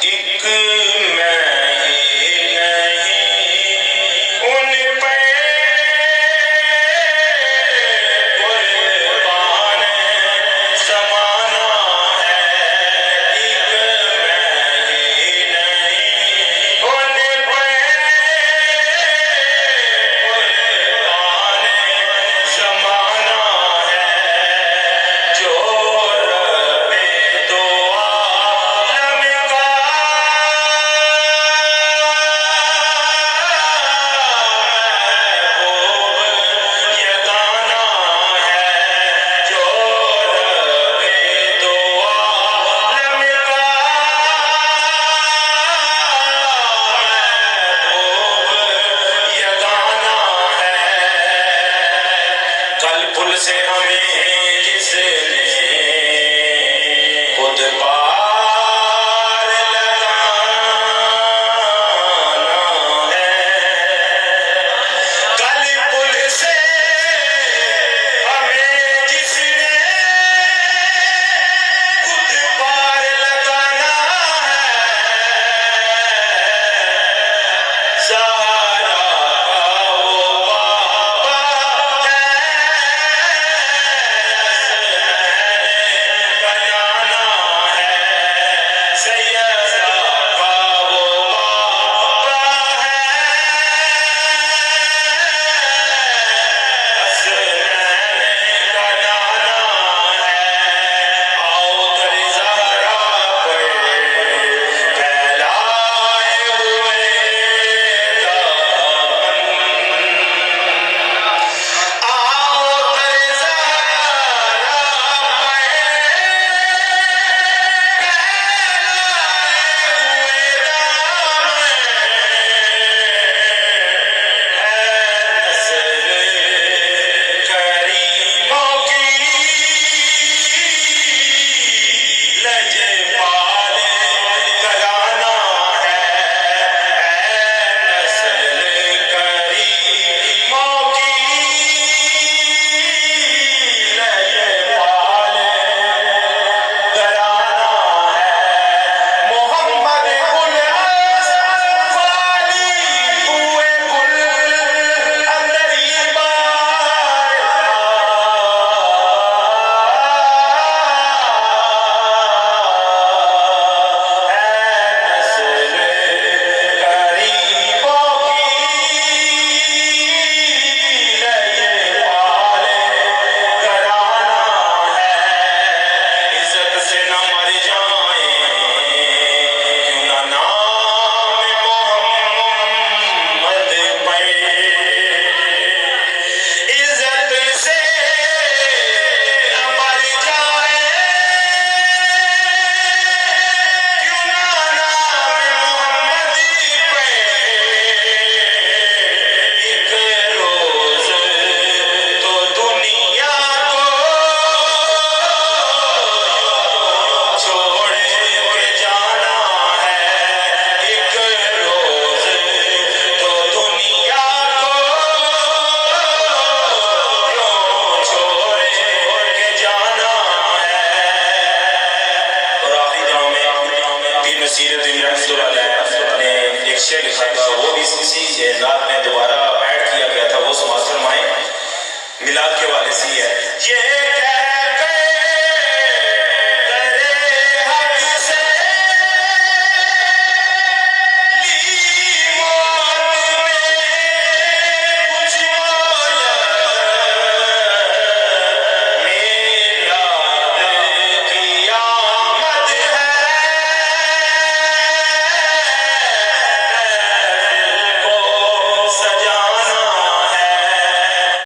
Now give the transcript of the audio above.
ایک میں ہی نہیں ان پہ قربان زمانہ ہے، ایک میں ہی نہیں ان پہ قربان زمانہ ہے، جو رب دو عالم کا محبوب یگانہ ہے، جو رب دو عالم کا محبوب یگانہ ہے۔ کل پل سے ہمیں جس نے خود پار لگانا ہے، کل پل سے ہمیں جس نے خود پار لگانا ہے، زہرا کا وہ بابا ہے، بنانا ہے، سیدہ کا وہ بابا ہے، حسنین بنانا ہے۔ آؤ در زہرا پر پھیلائے ہوئے دامن، آؤ در زہرا پر سیرت رحمۃ اللہ علیہ نے ایک شعر لکھا تھا، وہ بھی اسی نعت میں دوبارہ ایڈ کیا گیا تھا، وہ سماعت فرمائیں، میلاد کے حوالے سے ہی ہے۔ یہ